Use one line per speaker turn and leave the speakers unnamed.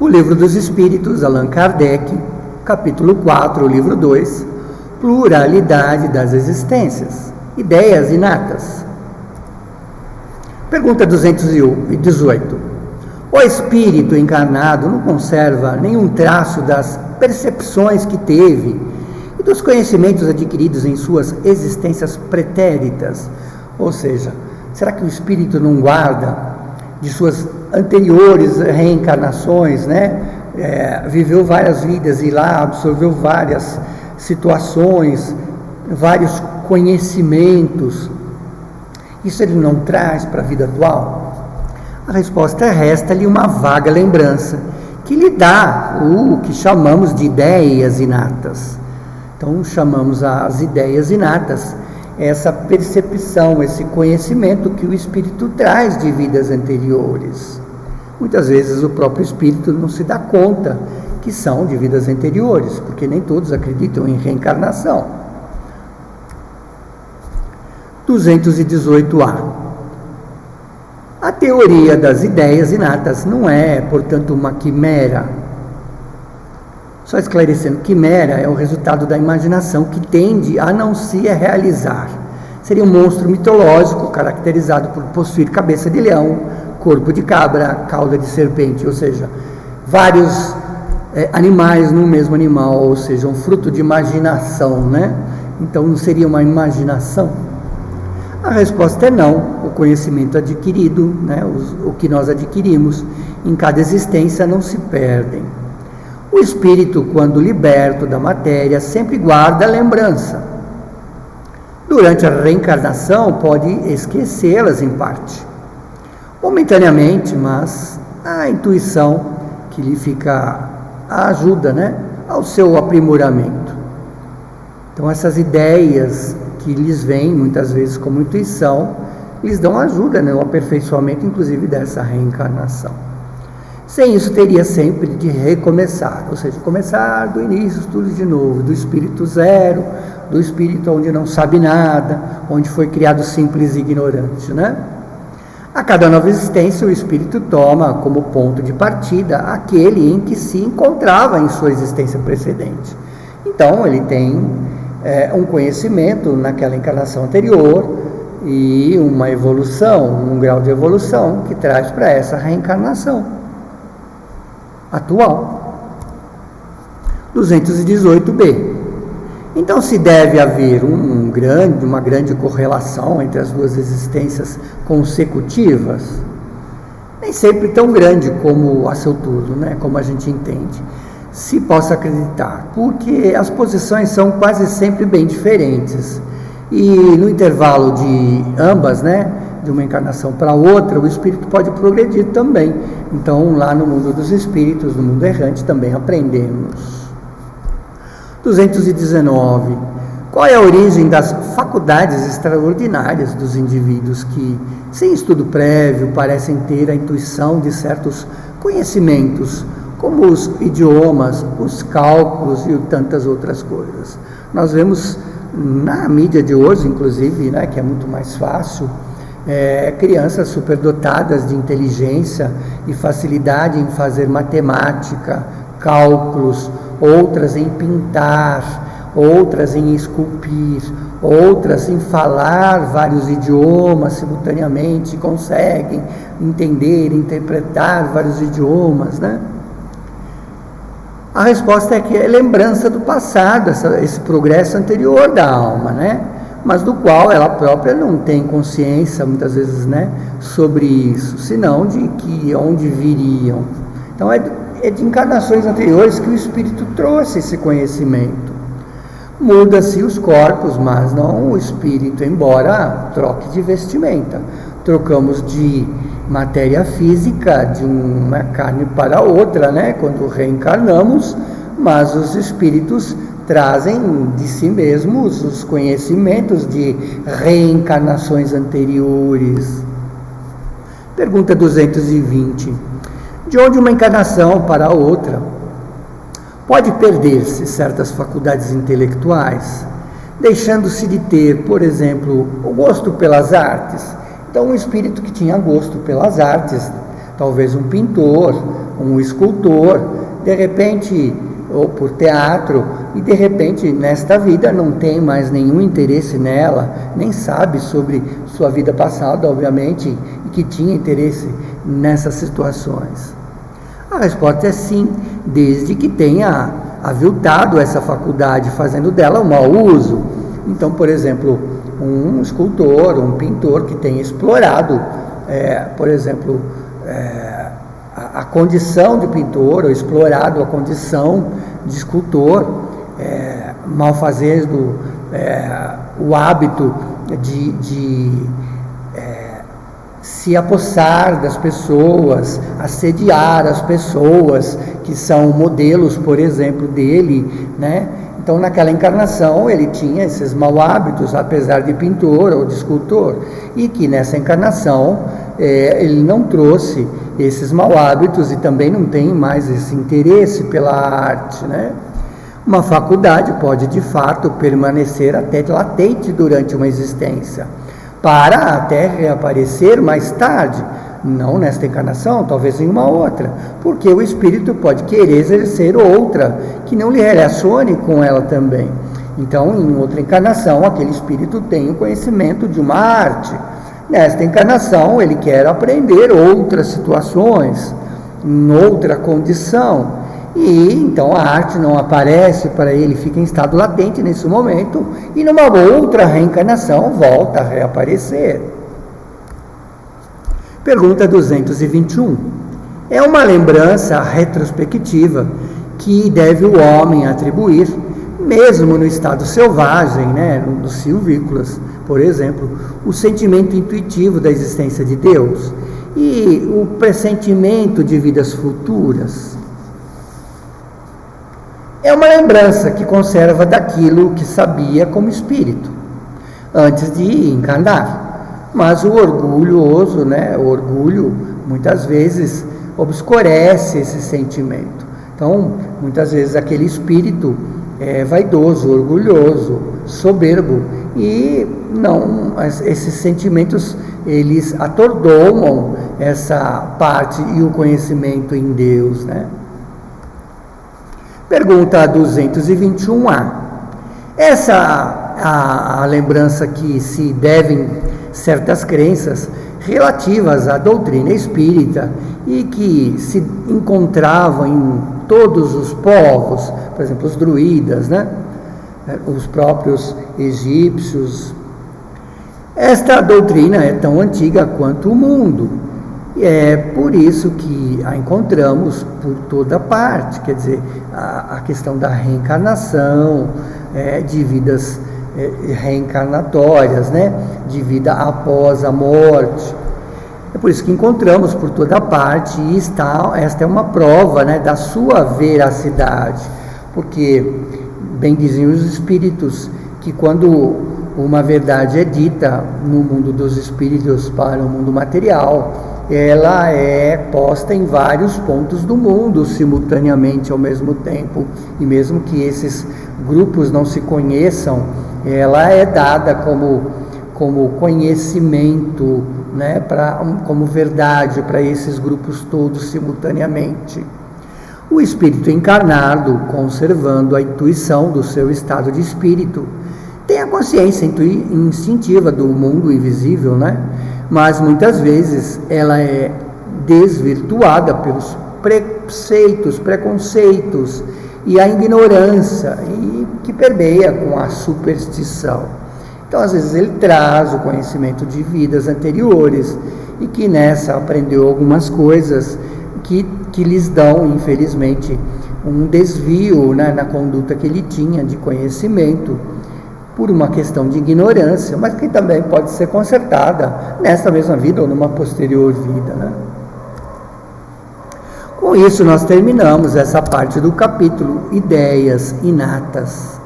O Livro dos Espíritos, Allan Kardec, capítulo 4, livro 2, Pluralidade das Existências, Ideias Inatas. Pergunta 218. O espírito encarnado não conserva nenhum traço das percepções que teve e dos conhecimentos adquiridos em suas existências pretéritas? Ou seja, será que o espírito não guarda de suas anteriores reencarnações, viveu várias vidas e lá absorveu várias situações, vários conhecimentos? Isso ele não traz para a vida atual? A resposta é: resta-lhe uma vaga lembrança, que lhe dá o que chamamos de ideias inatas. Então, chamamos as ideias inatas, essa percepção, esse conhecimento que o espírito traz de vidas anteriores. Muitas vezes o próprio espírito não se dá conta que são de vidas anteriores, porque nem todos acreditam em reencarnação. 218A. A teoria das ideias inatas não é, portanto, uma quimera. Só esclarecendo, quimera é o resultado da imaginação que tende a não se realizar. Seria um monstro mitológico caracterizado por possuir cabeça de leão, corpo de cabra, cauda de serpente, ou seja, vários animais no mesmo animal, ou seja, um fruto de imaginação, Então não seria uma imaginação? A resposta é não. O conhecimento adquirido, o que nós adquirimos em cada existência não se perdem. O espírito, quando liberto da matéria, sempre guarda a lembrança. Durante a reencarnação, pode esquecê-las em parte, momentaneamente, mas a intuição que lhe ajuda, ao seu aprimoramento. Então, essas ideias que lhes vêm, muitas vezes como intuição, lhes dão ajuda, o aperfeiçoamento, inclusive, dessa reencarnação. Sem isso, teria sempre de recomeçar, ou seja, começar do início, tudo de novo, do espírito zero, do espírito onde não sabe nada, onde foi criado simples e ignorante, A cada nova existência, o espírito toma como ponto de partida aquele em que se encontrava em sua existência precedente. Então, ele tem um conhecimento naquela encarnação anterior e uma evolução, um grau de evolução que traz para essa reencarnação atual. 218b. Então, se deve haver uma grande correlação entre as duas existências consecutivas, nem sempre tão grande como a seu turno, como a gente entende, se possa acreditar, porque as posições são quase sempre bem diferentes, e no intervalo de ambas, de uma encarnação para outra, o espírito pode progredir também. Então, lá no mundo dos espíritos, no mundo errante, também aprendemos. 219. Qual é a origem das faculdades extraordinárias dos indivíduos que, sem estudo prévio, parecem ter a intuição de certos conhecimentos, como os idiomas, os cálculos e tantas outras coisas? Nós vemos na mídia de hoje, inclusive, que é muito mais fácil, crianças superdotadas de inteligência e facilidade em fazer matemática, cálculos, outras em pintar, outras em esculpir, outras em falar vários idiomas simultaneamente, conseguem entender, interpretar vários idiomas, A resposta é que é lembrança do passado, esse progresso anterior da alma, mas do qual ela própria não tem consciência, muitas vezes, sobre isso, senão de que onde viriam. Então, é de encarnações anteriores que o espírito trouxe esse conhecimento. Muda-se os corpos, mas não o espírito, embora troque de vestimenta. Trocamos de matéria física, de uma carne para outra, quando reencarnamos, mas os espíritos trazem de si mesmos os conhecimentos de reencarnações anteriores. Pergunta 220. De onde uma encarnação para outra pode perder-se certas faculdades intelectuais, deixando-se de ter, por exemplo, o gosto pelas artes? Então, um espírito que tinha gosto pelas artes, talvez um pintor, um escultor, de repente, ou por teatro, e de repente nesta vida não tem mais nenhum interesse nela, nem sabe sobre sua vida passada, obviamente, e que tinha interesse nessas situações. A resposta é sim, desde que tenha aviltado essa faculdade, fazendo dela um mau uso. Então, por exemplo, um escultor, um pintor que tenha explorado, por exemplo, a condição de pintor, ou explorado a condição de escultor, malfazendo o hábito de se apossar das pessoas, assediar as pessoas que são modelos, por exemplo, dele, né? Então, naquela encarnação, ele tinha esses mau hábitos, apesar de pintor ou de escultor, e que nessa encarnação ele não trouxe esses mau hábitos e também não tem mais esse interesse pela arte, né? Uma faculdade pode, de fato, permanecer até latente durante uma existência, para até reaparecer mais tarde, não nesta encarnação, talvez em uma outra, porque o espírito pode querer exercer outra, que não lhe relacione com ela também. Então, em outra encarnação, aquele espírito tem o conhecimento de uma arte. Nesta encarnação, ele quer aprender outras situações, em outra condição. E então a arte não aparece para ele, fica em estado latente nesse momento, e numa outra reencarnação volta a reaparecer. Pergunta 221. É uma lembrança retrospectiva que deve o homem atribuir, mesmo no estado selvagem, né, dos silvícolas, por exemplo, o sentimento intuitivo da existência de Deus e o pressentimento de vidas futuras. É uma lembrança que conserva daquilo que sabia como espírito, antes de encarnar. Mas o orgulhoso, né, o orgulho, muitas vezes obscurece esse sentimento. Então, muitas vezes aquele espírito é vaidoso, orgulhoso, soberbo, e não, esses sentimentos, eles atordoam essa parte e o conhecimento em Deus, né? Pergunta 221A. Essa a lembrança que se devem certas crenças relativas à doutrina espírita e que se encontravam em todos os povos, por exemplo, os druidas, né? Os próprios egípcios. Esta doutrina é tão antiga quanto o mundo. E é por isso que a encontramos por toda parte, quer dizer, a questão da reencarnação, de vidas reencarnatórias, né? De vida após a morte. É por isso que encontramos por toda parte, e esta é uma prova, né, da sua veracidade, porque bem diziam os espíritos que quando uma verdade é dita no mundo dos espíritos para o mundo material, ela é posta em vários pontos do mundo simultaneamente ao mesmo tempo, e mesmo que esses grupos não se conheçam, ela é dada como conhecimento, né, como verdade para esses grupos todos simultaneamente. O espírito encarnado, conservando a intuição do seu estado de espírito, tem a consciência instintiva do mundo invisível, né? Mas muitas vezes ela é desvirtuada pelos preconceitos e a ignorância e que permeia com a superstição. Então, às vezes ele traz o conhecimento de vidas anteriores e que nessa aprendeu algumas coisas que lhes dão, infelizmente, um desvio, né, na conduta que ele tinha de conhecimento, por uma questão de ignorância, mas que também pode ser consertada nesta mesma vida ou numa posterior vida, né? Com isso, nós terminamos essa parte do capítulo Ideias Inatas.